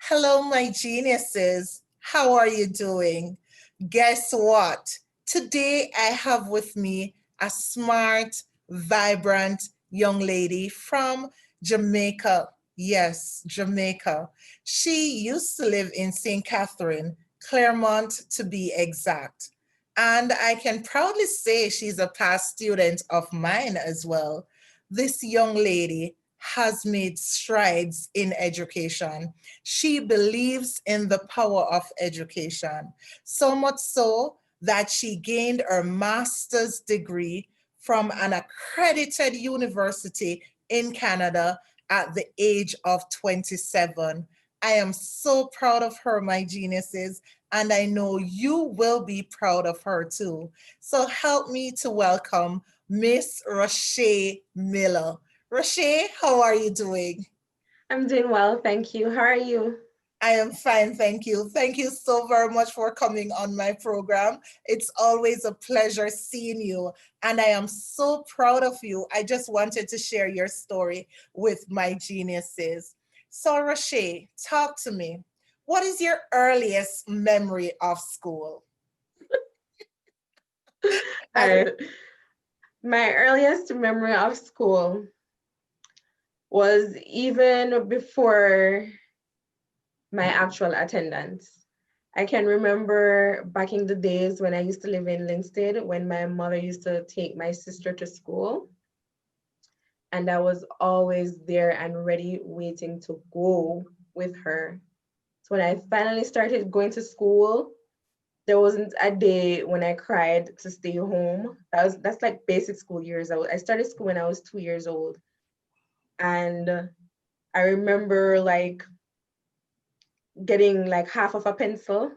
Hello, my geniuses. How are you doing? Guess what? Today I have with me a smart, vibrant young lady from Jamaica. Yes, Jamaica. She used to live in St. Catherine, Claremont to be exact. And I can proudly say she's a past student of mine as well. This young lady has made strides in education. She believes in the power of education, so much so that she gained her master's degree from an accredited university in Canada at the age of 27. I am so proud of her, my geniuses, and I know you will be proud of her too. So help me to welcome Miss Rashay Miller. Rashay, how are you doing? I'm doing well, thank you. How are you? I am fine, thank you. Thank you so very much for coming on my program. It's always a pleasure seeing you, and I am so proud of you. I just wanted to share your story with my geniuses. So, Rashay, talk to me. What is your earliest memory of school? All And right. My earliest memory of school was even before my actual attendance. I can remember back in the days when I used to live in Linstead, when my mother used to take my sister to school, and I was always there and ready, waiting to go with her. So when I finally started going to school, there wasn't a day when I cried to stay home. That's like basic school years. I started school when I was 2 years old, and I remember like getting like half of a pencil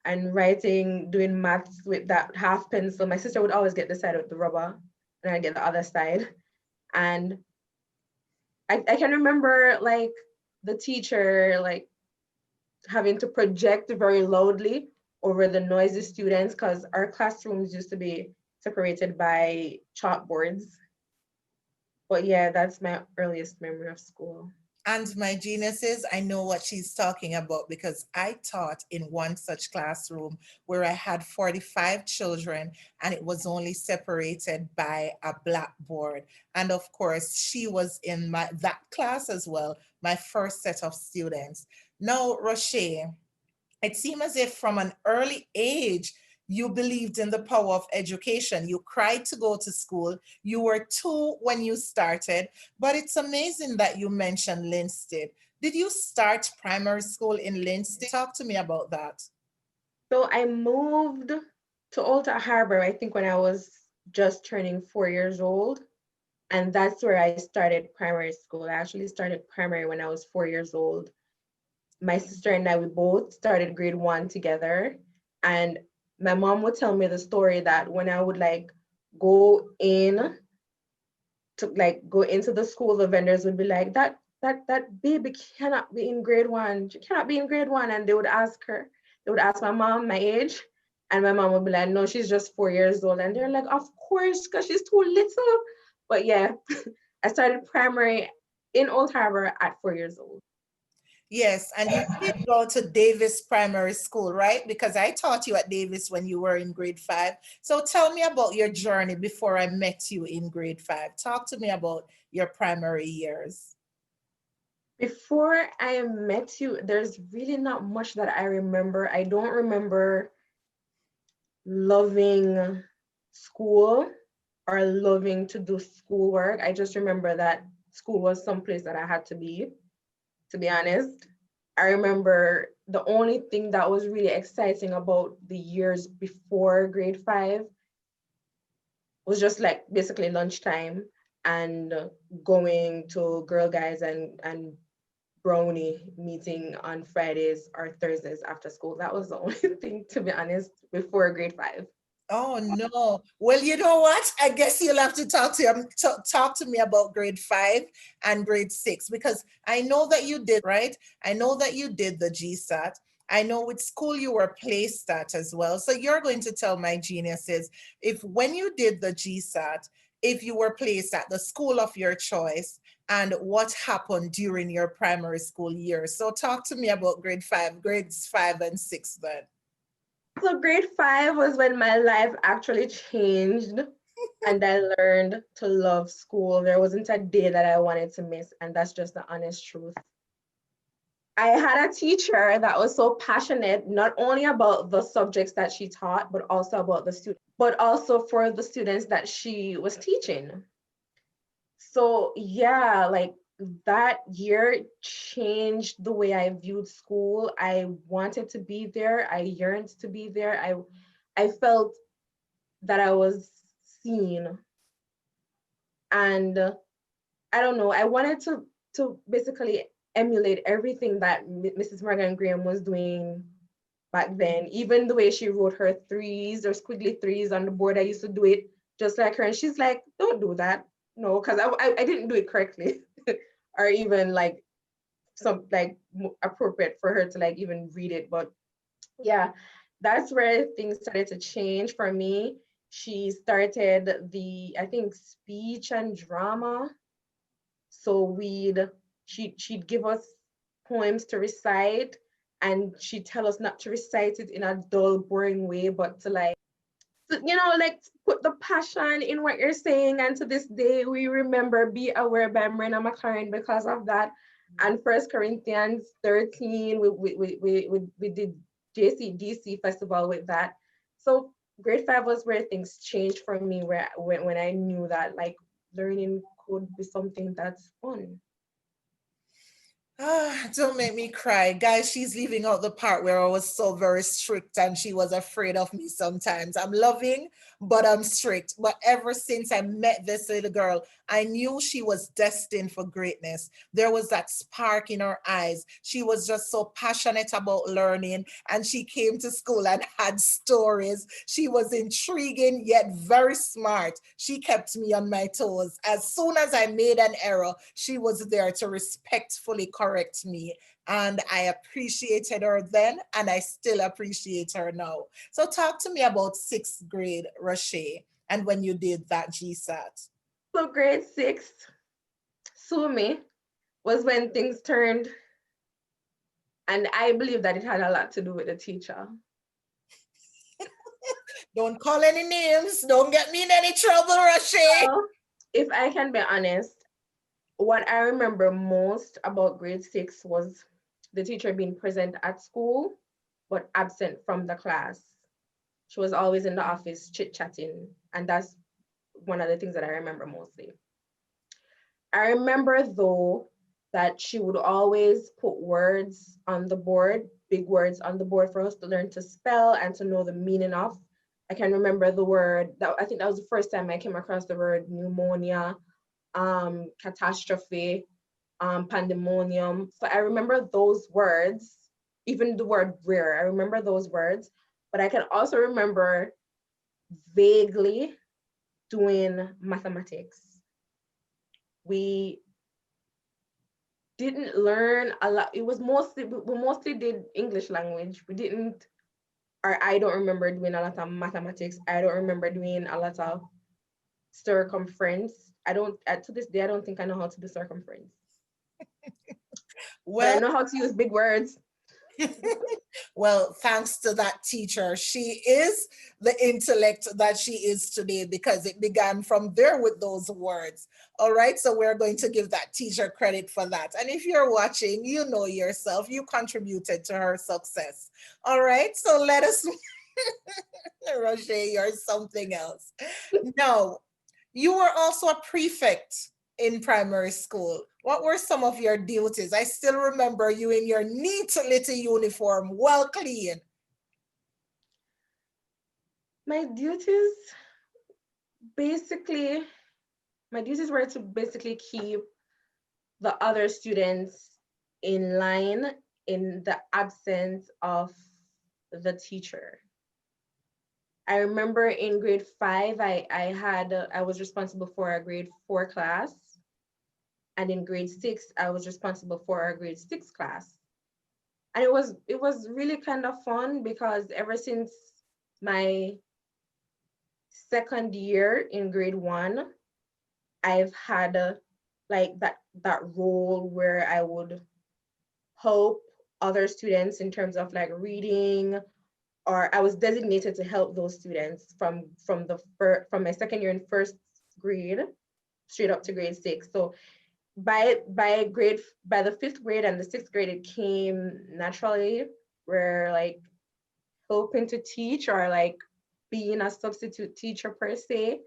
and writing, doing maths with that half pencil. My sister would always get the side with the rubber, and I get the other side. And I can remember like the teacher like having to project very loudly over the noisy students because our classrooms used to be separated by chalkboards. But yeah, that's my earliest memory of school. And my geniuses, I know what she's talking about because I taught in one such classroom where I had 45 children and it was only separated by a blackboard. And of course, she was in that class as well, my first set of students. Now, Roche, it seemed as if from an early age, you believed in the power of education. You cried to go to school. You were two when you started, but it's amazing that you mentioned Linstead. Did you start primary school in Linstead? Talk to me about that. So I moved to Alta Harbor, I think when I was just turning 4 years old. And that's where I started primary school. I actually started primary when I was 4 years old. My sister and I, we both started grade one together. And my mom would tell me the story that when I would like go in to like go into the school, the vendors would be like, that baby cannot be in grade one. She cannot be in grade one. And they would ask her, they would ask my mom my age. And my mom would be like, no, she's just 4 years old. And they're like, of course, because she's too little. But yeah, I started primary in Old Harbor at 4 years old. Yes, and you did go to Davis Primary School, right? Because I taught you at Davis when you were in grade five. So tell me about your journey before I met you in grade five. Talk to me about your primary years. Before I met you, there's really not much that I remember. I don't remember loving school or loving to do schoolwork. I just remember that school was someplace that I had to be honest. I remember the only thing that was really exciting about the years before grade five was just like basically lunchtime and going to girl guys and brownie meeting on Fridays or Thursdays after school. That was the only thing, to be honest, before grade five. Oh no. Well, you know what? I guess you'll have to talk to me about grade five and grade six because I know that you did, right? I know that you did the GSAT. I know with school you were placed at as well. So you're going to tell my geniuses if when you did the GSAT, if you were placed at the school of your choice and what happened during your primary school years. So talk to me about grades 5 and 6 then. So grade 5 was when my life actually changed and I learned to love school. There wasn't a day that I wanted to miss, and that's just the honest truth. I had a teacher that was so passionate, not only about the subjects that she taught, but also about the students, but also for the students that she was teaching. So yeah, like that year changed the way I viewed school. I wanted to be there. I yearned to be there. I felt that I was seen. And I don't know, I wanted to basically emulate everything that Mrs. Morgan Graham was doing back then. Even the way she wrote her threes or squiggly threes on the board, I used to do it just like her. And she's like, don't do that. No, because I didn't do it correctly or even like some like appropriate for her to like even read it. But yeah, that's where things started to change for me. She started the, I think, speech and drama. So she'd give us poems to recite, and she'd tell us not to recite it in a dull, boring way, but to like, like put the passion in what you're saying. And to this day, we remember Be Aware by Myrna McLaren because of that. And 1 Corinthians 13, we did JCDC festival with that. So grade 5 was where things changed for me, where when I knew that like learning could be something that's fun. Ah, don't make me cry. Guys, she's leaving out the part where I was so very strict and she was afraid of me sometimes. I'm loving, but I'm strict. But ever since I met this little girl, I knew she was destined for greatness. There was that spark in her eyes. She was just so passionate about learning, and she came to school and had stories. She was intriguing yet very smart. She kept me on my toes. As soon as I made an error, she was there to respectfully correct me. And I appreciated her then, and I still appreciate her now. So, talk to me about sixth grade, Rashay, and when you did that GSAT. So grade 6, sue me, was when things turned, and I believe that it had a lot to do with the teacher. Don't call any names. Don't get me in any trouble, Rashay. Well, if I can be honest, what I remember most about grade 6 was the teacher being present at school, but absent from the class. She was always in the office chit-chatting, and that's one of the things that I remember mostly. I remember though that she would always put words on the board, big words on the board for us to learn to spell and to know the meaning of. I can remember the word that I think that was the first time I came across the word pneumonia, catastrophe, pandemonium. So I remember those words, even the word rare. I remember those words, but I can also remember vaguely doing mathematics. We didn't learn a lot. It was mostly, we mostly did English language. We didn't, or I don't remember doing a lot of mathematics. I don't remember doing a lot of circumference. I don't, to this day, I don't think I know how to do circumference. But I Well, know how to use big words. well, thanks to that teacher, she is the intellect that she is today because it began from there with those words. All right, so we're going to give that teacher credit for that. And if you're watching, you know yourself, you contributed to her success. All right, so let us, Roger, you're something else. Now, you were also a prefect in primary school. What were some of your duties? I still remember you in your neat little uniform, well clean. My duties, basically, my duties were to basically keep the other students in line in the absence of the teacher. I remember in grade 5, I was responsible for a grade 4 class, and in grade 6, I was responsible for a grade 6 class. And it was really kind of fun because ever since my second year in grade 1, I've had like that role where I would help other students in terms of like reading, or I was designated to help those students from my second year in first grade straight up to grade 6. So by the fifth grade and the sixth grade, it came naturally, where like hoping to teach, or like being a substitute teacher per se,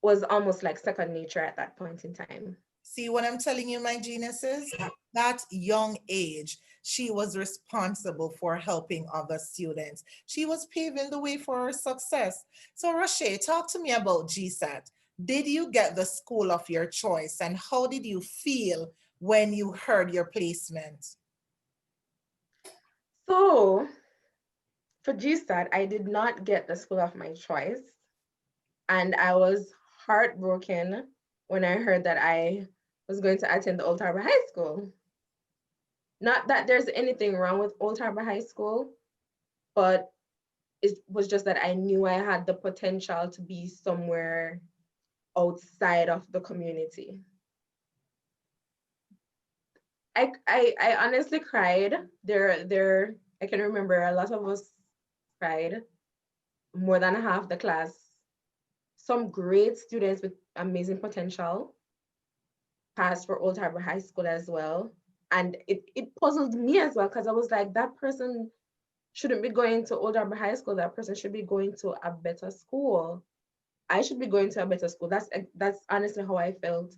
was almost like second nature at that point in time. See what I'm telling you, my geniuses? That young age, she was responsible for helping other students. She was paving the way for her success. So, Rashay, talk to me about GSAT. Did you get the school of your choice, and how did you feel when you heard your placement? So for GSAT, I did not get the school of my choice. And I was heartbroken when I heard that I was going to attend the Old Harbor High School. Not that there's anything wrong with Old Harbor High School, but it was just that I knew I had the potential to be somewhere outside of the community. I honestly cried. I can remember a lot of us cried, more than half the class. Some great students with amazing potential passed for Old Harbor High School as well. And it puzzled me as well, because I was like, that person shouldn't be going to Old Harbor High School. That person should be going to a better school. I should be going to a better school. That's honestly how I felt.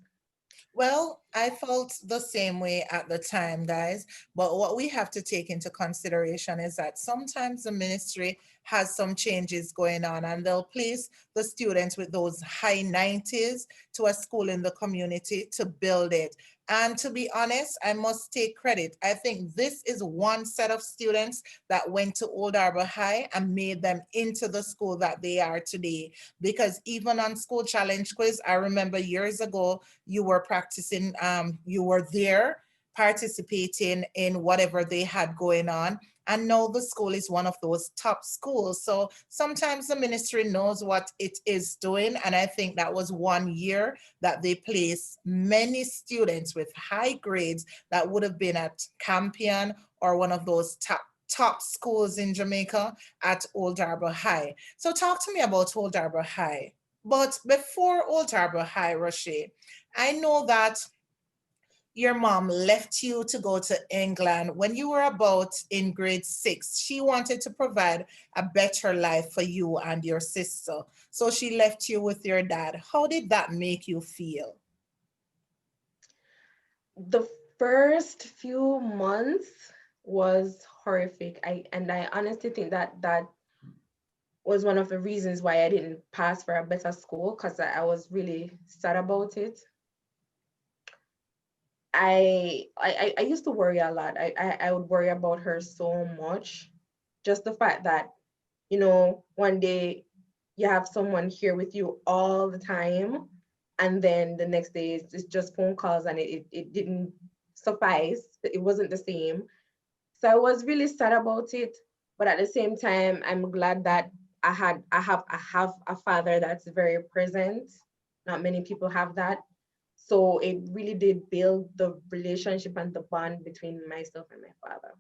Well, I felt the same way at the time, guys. But what we have to take into consideration is that sometimes the ministry has some changes going on, and they'll place the students with those high 90s to a school in the community to build it. And to be honest, I must take credit. I think this is one set of students that went to Old Harbor High and made them into the school that they are today. Because even on School Challenge Quiz, I remember years ago, you were practicing, you were there participating in whatever they had going on. And now the school is one of those top schools. So sometimes the ministry knows what it is doing. And I think that was one year that they placed many students with high grades that would have been at Campion or one of those top schools in Jamaica at Old Harbor High. So talk to me about Old Harbor High. But before Old Harbor High, Roche, I know that your mom left you to go to England when you were about in grade 6. She wanted to provide a better life for you and your sister. So she left you with your dad. How did that make you feel? The first few months was horrific. I honestly think that was one of the reasons why I didn't pass for a better school, because I was really sad about it. I used to worry a lot. I would worry about her so much. Just the fact that, one day you have someone here with you all the time, and then the next day it's just phone calls, and it didn't suffice. It wasn't the same. So I was really sad about it. But at the same time, I'm glad that I have a father that's very present. Not many people have that. So it really did build the relationship and the bond between myself and my father.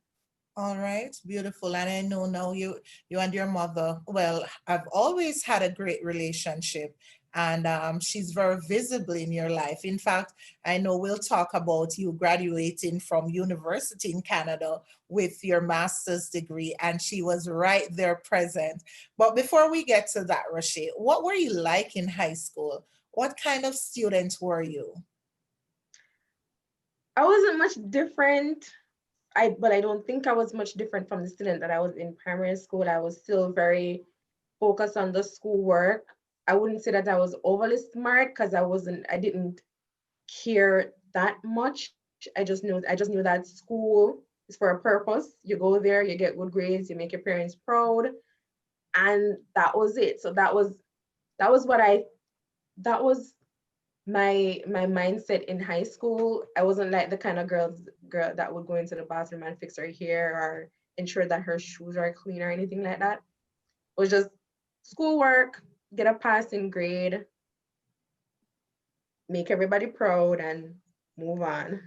All right, beautiful. And I know now you and your mother, well, I've always had a great relationship, and she's very visible in your life. In fact, I know we'll talk about you graduating from university in Canada with your master's degree, and she was right there present. But before we get to that, Roche, what were you like in high school? What kind of student were you? I wasn't much different. But I don't think I was much different from the student that I was in primary school. I was still very focused on the schoolwork. I wouldn't say that I was overly smart, because I didn't care that much. I just knew that school is for a purpose. You go there, you get good grades, you make your parents proud, and that was it. So that was what I that was my mindset in high school. I wasn't like the kind of girl that would go into the bathroom and fix her hair, or ensure that her shoes are clean, or anything like that. It was just schoolwork, get a passing grade, make everybody proud and move on,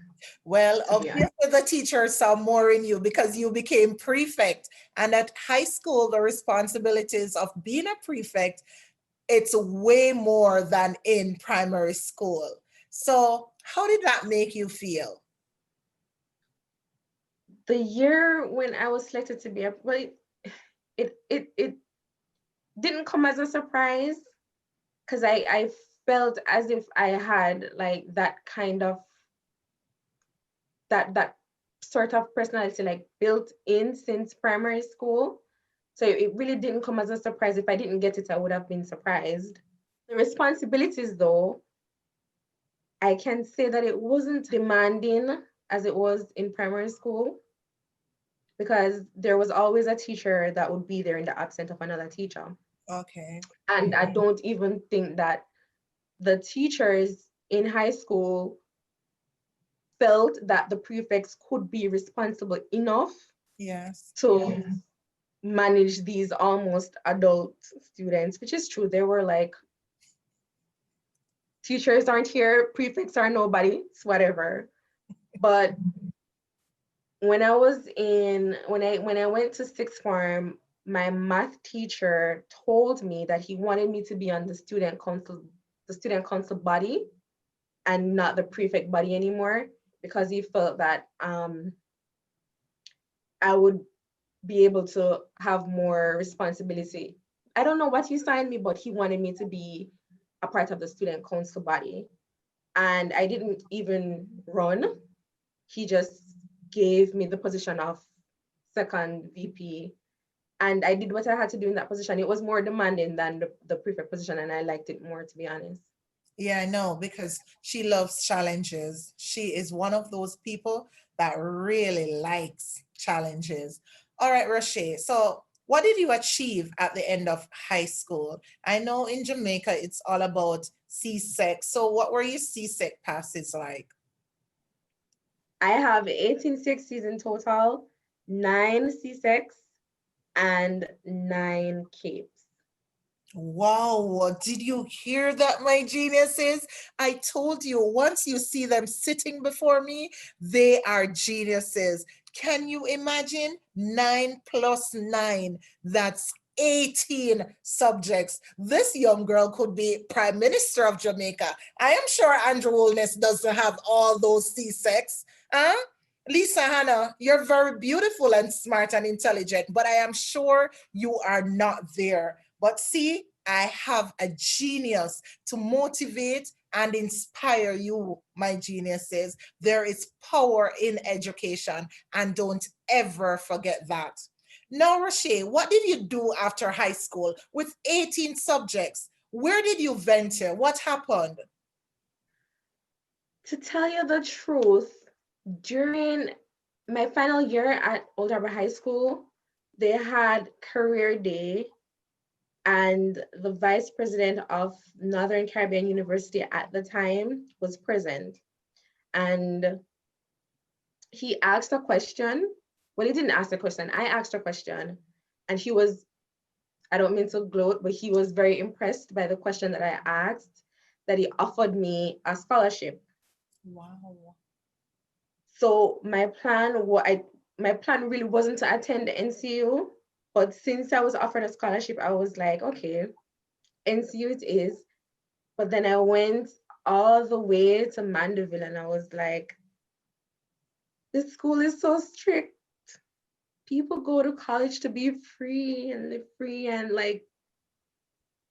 Well, to be honest. obviously the teacher saw more in you because you became prefect. And at high school, the responsibilities of being a prefect, it's way more than in primary school. So how did that make you feel? The year when I was selected to be a, well, it didn't come as a surprise, because I felt as if I had like that kind of that sort of personality like built in since primary school. So it really didn't come as a surprise. If I didn't get it, I would have been surprised. The responsibilities, though, I can say that it wasn't demanding as it was in primary school, because there was always a teacher that would be there in the absence of another teacher. Okay. And I don't even think that the teachers in high school felt that the prefects could be responsible enough Yes. to manage these almost adult students, which is true. They were like, teachers aren't here, prefects are nobody, it's whatever. But when I went to sixth form, my math teacher told me that he wanted me to be on the student council body and not the prefect body anymore, because he felt that I would be able to have more responsibility. I don't know what he signed me, but he wanted me to be a part of the student council body. And I didn't even run. He just gave me the position of second VP. And I did what I had to do in that position. It was more demanding than the prefect position, and I liked it more, to be honest. Yeah, I know because she loves challenges. She is one of those people that really likes challenges. All right, Rashay. So, what did you achieve at the end of high school? I know in Jamaica it's all about CSEC. So, what were your CSEC passes like? I have 18 sixties in total, 9 C6, and 9 capes. Wow, did you hear that, my geniuses? I told you, once you see them sitting before me, they are geniuses. Can you imagine? 9 plus 9, that's 18 subjects. This young girl could be Prime Minister of Jamaica. I am sure Andrew Holness doesn't have all those C6. Huh? Lisa Hannah, you're very beautiful and smart and intelligent, but I am sure you are not there. But see, I have a genius to motivate and inspire you, my geniuses. There is power in education, and don't ever forget that. Now, Rashay, what did you do after high school with 18 subjects? Where did you venture? What happened? To tell you the truth, during my final year at Old Harbor High School, they had career day, and the vice president of Northern Caribbean University at the time was present. And he asked a question. Well, he didn't ask a question. I asked a question. And he was, I don't mean to gloat, but he was very impressed by the question that I asked, that he offered me a scholarship. Wow. So my plan really wasn't to attend the NCU, but since I was offered a scholarship, I was like, okay, NCU it is. But then I went all the way to Mandeville, and I was like, this school is so strict. People go to college to be free and live free and like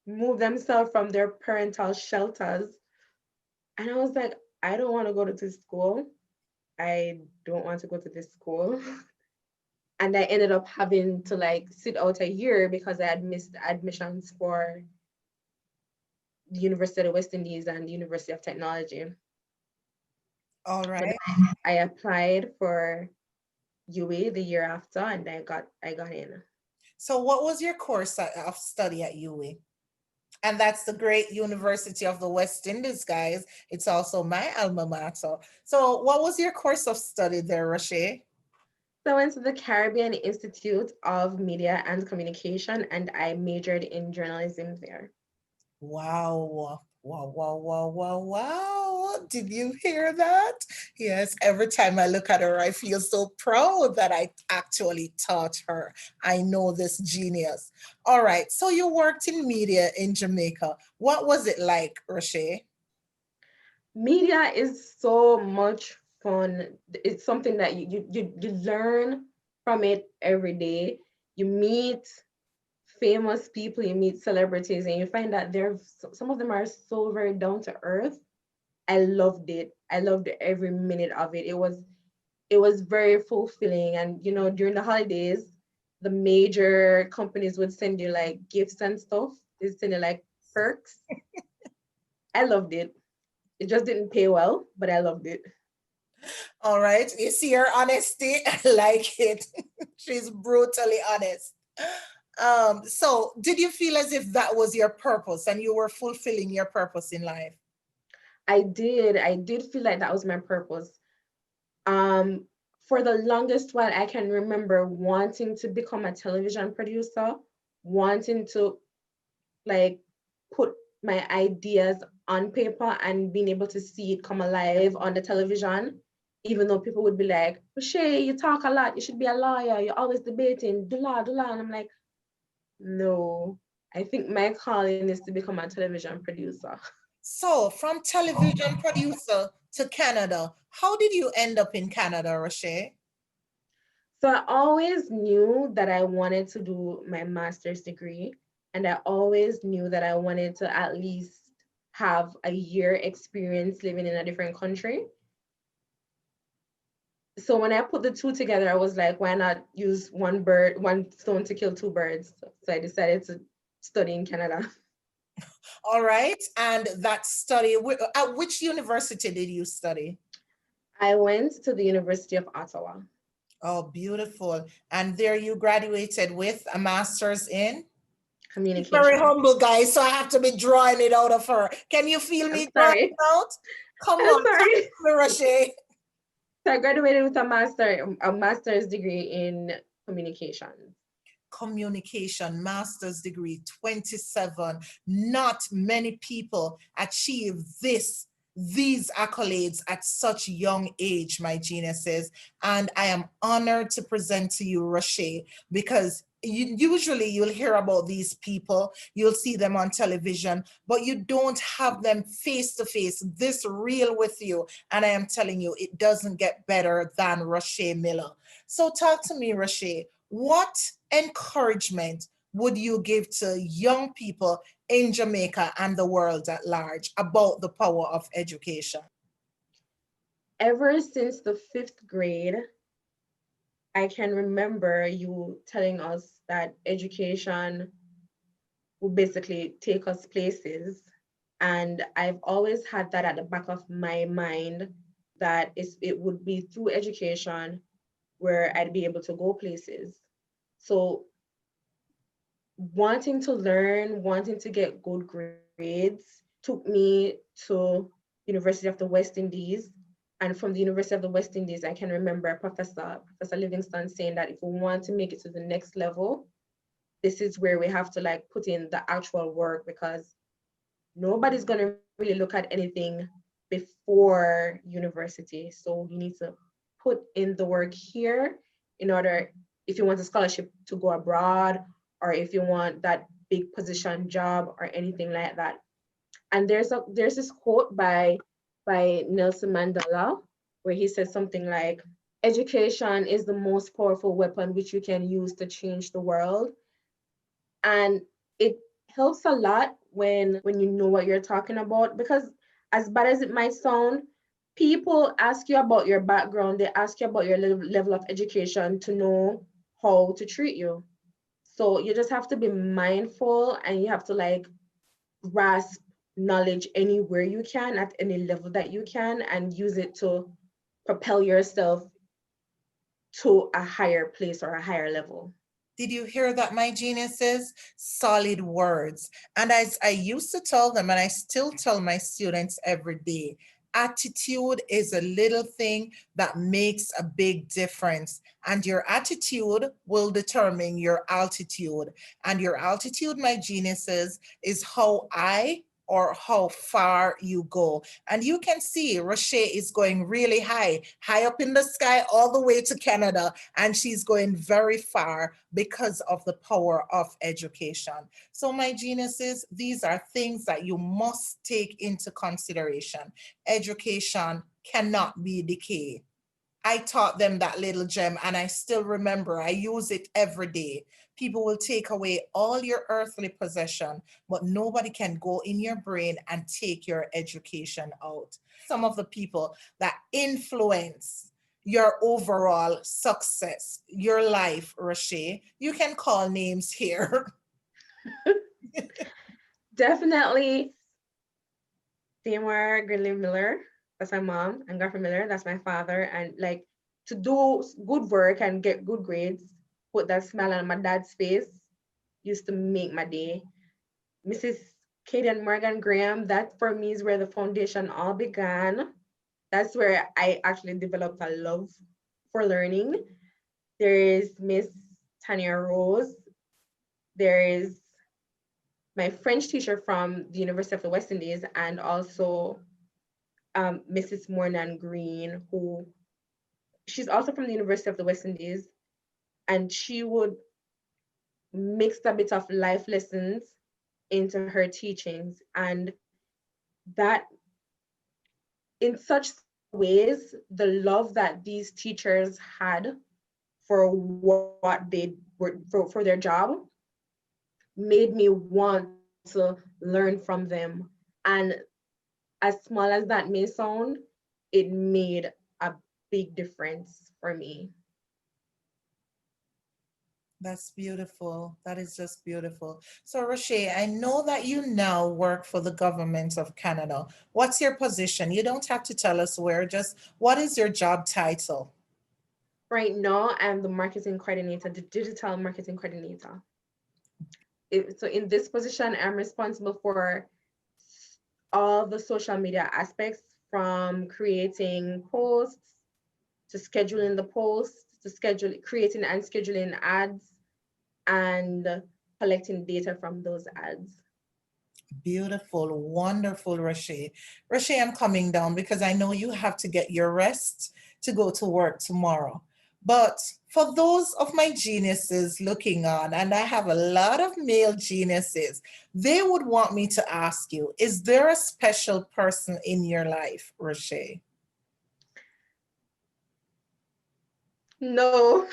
move themselves from their parental shelters. And I was like, I don't want to go to this school. I don't want to go to this school. And I ended up having to like sit out a year because I had missed admissions for the University of the West Indies and the University of Technology. All But right. I applied for UA the year after, and I got in. So, what was your course of study at UWI? And that's the great University of the West Indies, guys. It's also my alma mater. So, what was your course of study there, Rashay? So I went to the Caribbean Institute of Media and Communication, and I majored in journalism there. Wow. Wow, wow, wow, wow, wow. Did you hear that? Yes, every time I look at her, I feel so proud that I actually taught her. I know this genius. All right, so you worked in media in Jamaica. What was it like, Roche? Media is so much fun. It's something that you learn from it every day. You meet famous people, you meet celebrities, and you find that some of them are so very down to earth. I loved it. I loved every minute of it. It was very fulfilling. And during the holidays, the major companies would send you like gifts and stuff. They send you like perks. I loved it. It just didn't pay well, but I loved it. All right, you see her honesty? I like it. She's brutally honest. So did you feel as if that was your purpose and you were fulfilling your purpose in life? I did feel like that was my purpose. Um, for the longest while, I can remember wanting to become a television producer, wanting to like put my ideas on paper and being able to see it come alive on the television, even though people would be like, Shay, you talk a lot, you should be a lawyer, you're always debating, do la. And I'm like, no, I think my calling is to become a television producer. So from television producer to Canada, how did you end up in Canada, Roche? So I always knew that I wanted to do my master's degree, and I always knew that I wanted to at least have a year experience living in a different country. So when I put the two together, I was like, why not use one stone to kill two birds? So I decided to study in Canada. All right, and that study, at which university did you study? I went to the University of Ottawa. Oh, beautiful. And there you graduated with a master's in? She's very Communication. humble, guys, so I have to be drawing it out of her. Can you feel I'm me drawing it sorry. out? Come I'm on, talk sorry. to me, Roche. So I graduated with a master's degree in communications. Communication, master's degree, 27. Not many people achieve these accolades at such young age, my geniuses. And I am honored to present to you Roche because usually you'll hear about these people, you'll see them on television, but you don't have them face to face, this real with you. And I am telling you, it doesn't get better than Roche Miller. So talk to me, Roche. What encouragement would you give to young people in Jamaica and the world at large about the power of education? Ever since the fifth grade, I can remember you telling us that education will basically take us places. And I've always had that at the back of my mind that it would be through education where I'd be able to go places. So wanting to learn, wanting to get good grades took me to University of the West Indies. And from the University of the West Indies, I can remember Professor Livingston saying that if we want to make it to the next level, this is where we have to like put in the actual work because nobody's going to really look at anything before university. So you need to put in the work here in order, if you want a scholarship to go abroad, or if you want that big position job or anything like that. And there's this quote by Nelson Mandela where he says something like, education is the most powerful weapon which you can use to change the world. And it helps a lot when you know what you're talking about, because as bad as it might sound, people ask you about your background, they ask you about your level of education to know how to treat you. So you just have to be mindful, and you have to like grasp knowledge anywhere you can at any level that you can and use it to propel yourself to a higher place or a higher level. Did you hear that, my geniuses? Solid words. And as I used to tell them, and I still tell my students every day, attitude is a little thing that makes a big difference. And your attitude will determine your altitude. And your altitude, my geniuses, is how I or how far you go. And you can see Roche is going really high, high up in the sky, all the way to Canada. And she's going very far because of the power of education. So my geniuses, these are things that you must take into consideration. Education cannot be decay. I taught them that little gem and I still remember I use it every day. People will take away all your earthly possession, but nobody can go in your brain and take your education out. Some of the people that influence your overall success, your life, Roche, you can call names here. Definitely Seymour Gridley Miller, that's my mom, and Godfrey Miller, that's my father. And like to do good work and get good grades, put that smile on my dad's face used to make my day. Mrs. Katie and Morgan Graham, that for me is where the foundation all began. That's where I actually developed a love for learning. There is Miss Tanya Rose. There is my French teacher from the University of the West Indies, and also Mrs. Mornan Green, who she's also from the University of the West Indies, and she would mix a bit of life lessons into her teachings. And that, in such ways, the love that these teachers had for what they were for their job made me want to learn from them. And as small as that may sound, it made a big difference for me. That's beautiful. That is just beautiful. So, Roche, I know that you now work for the government of Canada. What's your position? You don't have to tell us where, just what is your job title? Right now, I'm the marketing coordinator, the digital marketing coordinator. So in this position, I'm responsible for all the social media aspects, from creating posts to scheduling the posts to creating and scheduling ads and collecting data from those ads. Beautiful, wonderful, Roche. Roche, I'm coming down because I know you have to get your rest to go to work tomorrow. But for those of my geniuses looking on, and I have a lot of male geniuses, they would want me to ask you, is there a special person in your life, Roche? No.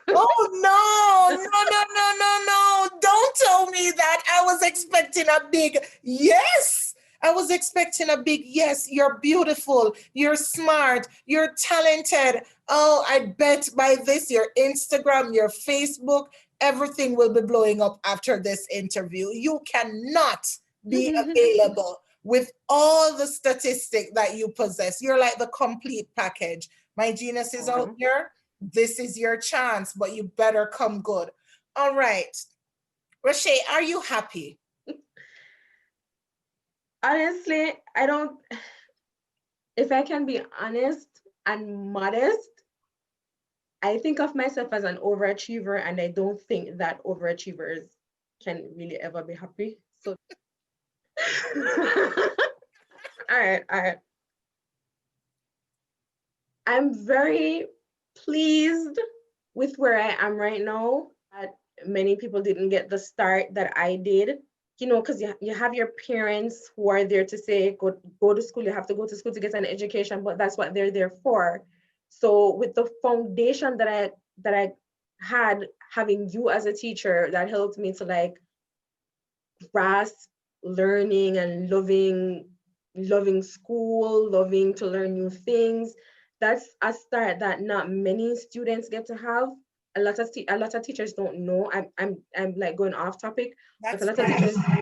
Oh no, no, no, no, no, no. Don't tell me that. I was expecting a big yes. I was expecting a big yes. You're beautiful. You're smart. You're talented. Oh, I bet by this, your Instagram, your Facebook, everything will be blowing up after this interview. You cannot be available with all the statistics that you possess. You're like the complete package. My genius is out here. This is your chance, but you better come good. All right. Roche, are you happy? Honestly, I don't, if I can be honest and modest, I think of myself as an overachiever, and I don't think that overachievers can really ever be happy. So, all right, all right. I'm very pleased with where I am right now. That many people didn't get the start that I did. You know, because you have your parents who are there to say, go to school, you have to go to school to get an education, but that's what they're there for. So with the foundation that I had, having you as a teacher, that helped me to like grasp learning and loving school, loving to learn new things. That's a start that not many students get to have. A lot of teachers don't know. I'm like going off topic, but a That's lot of fine. teachers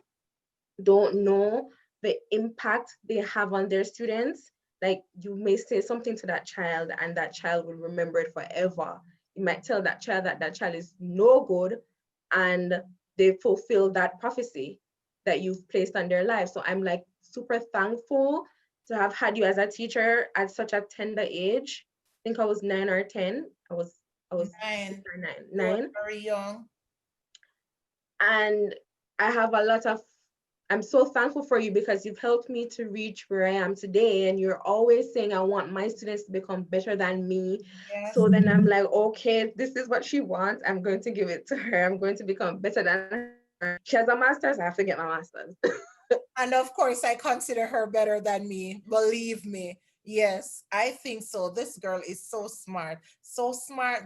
don't know the impact they have on their students. Like you may say something to that child and that child will remember it forever. You might tell that child that that child is no good, and they fulfill that prophecy that you've placed on their life. So I'm like super thankful to have had you as a teacher at such a tender age. I think I was 9 or 10. I was Nine. 9, You were 9. very young. And I have a lot of I'm so thankful for you because you've helped me to reach where I am today. And you're always saying, I want my students to become better than me. Yes. So then I'm like, okay, if this is what she wants, I'm going to give it to her. I'm going to become better than her. She has a master's, I have to get my master's. And of course, I consider her better than me. Believe me. Yes, I think so. This girl is so smart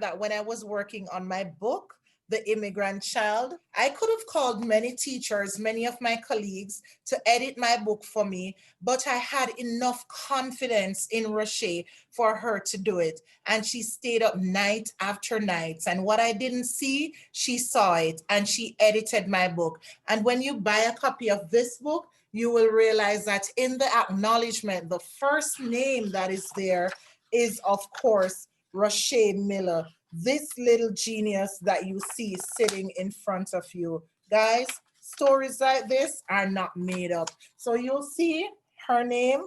that when I was working on my book, The Immigrant Child, I could have called many teachers, many of my colleagues to edit my book for me, but I had enough confidence in Roche for her to do it. And she stayed up night after night. And what I didn't see, she saw it and she edited my book. And when you buy a copy of this book, you will realize that in the acknowledgement, the first name that is there is, of course, Rashay Miller, this little genius that you see sitting in front of you. Guys, stories like this are not made up. So you'll see her name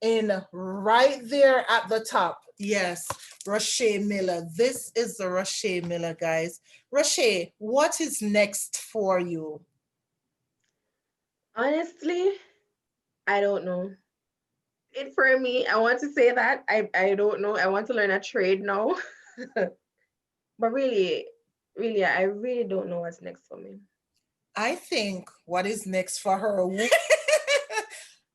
in right there at the top. Yes, Rashay Miller. This is the Rashay Miller, guys. Rashay, what is next for you? Honestly, I don't know. It for me, I want to say that I don't know. I want to learn a trade now. But really, I really don't know what's next for me. I think what is next for her?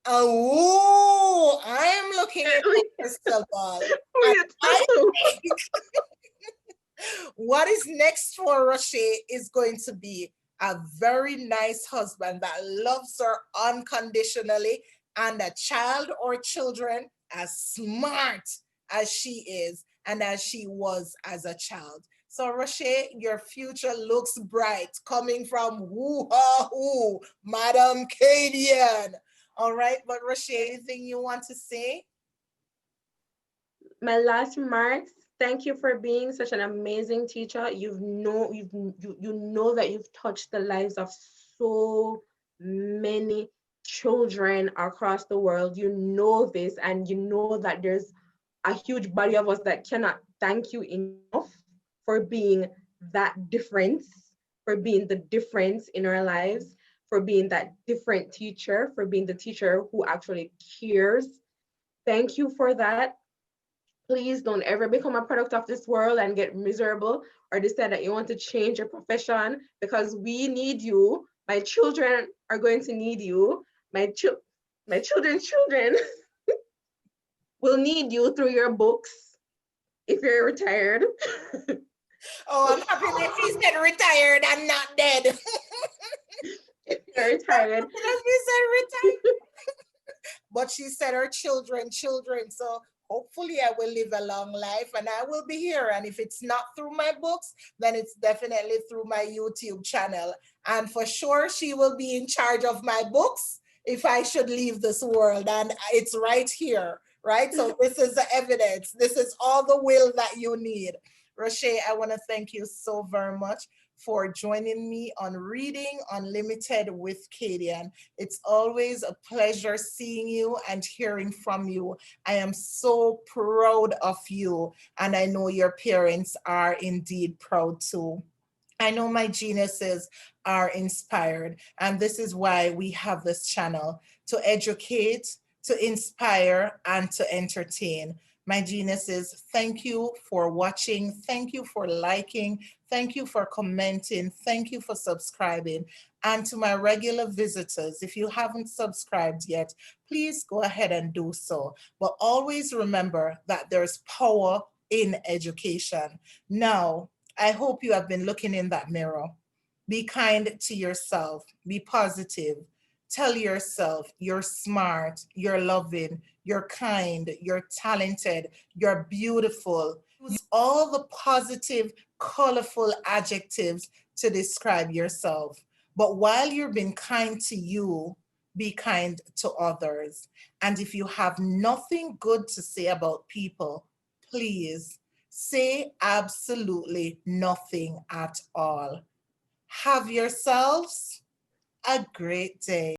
Oh, I'm looking at the crystal ball. And Me I too. think what is next for Roche is going to be a very nice husband that loves her unconditionally and a child or children as smart as she is and as she was as a child. So, Roche, your future looks bright coming from who, Madam Cadian. All right, but Roche, anything you want to say? My last remarks. Thank you for being such an amazing teacher. You know that you've touched the lives of so many children across the world. You know this, and you know that there's a huge body of us that cannot thank you enough for being that difference, for being the difference in our lives, for being that different teacher, for being the teacher who actually cares. Thank you for that. Please don't ever become a product of this world and get miserable or decide that you want to change your profession, because we need you. My children are going to need you. My children's children will need you through your books if you're retired. Oh, I'm happy that she said retired and not dead. If you're retired. She said retired. But she said her children. So hopefully I will live a long life and I will be here. And if it's not through my books, then it's definitely through my YouTube channel. And for sure, she will be in charge of my books if I should leave this world. And it's right here, right? So this is the evidence. This is all the will that you need. Roche, I want to thank you so very much for joining me on Reading Unlimited with Cadian. It's always a pleasure seeing you and hearing from you. I am so proud of you, and I know your parents are indeed proud too. I know my geniuses are inspired, and this is why we have this channel to educate, to inspire, and to entertain. My geniuses, thank you for watching. Thank you for liking. Thank you for commenting. Thank you for subscribing. And to my regular visitors, if you haven't subscribed yet, please go ahead and do so. But always remember that there's power in education. Now, I hope you have been looking in that mirror. Be kind to yourself. Be positive. Tell yourself you're smart, you're loving, you're kind, you're talented, you're beautiful. Use all the positive, colorful adjectives to describe yourself. But while you're being kind to you, be kind to others. And if you have nothing good to say about people, please say absolutely nothing at all. Have yourselves a great day.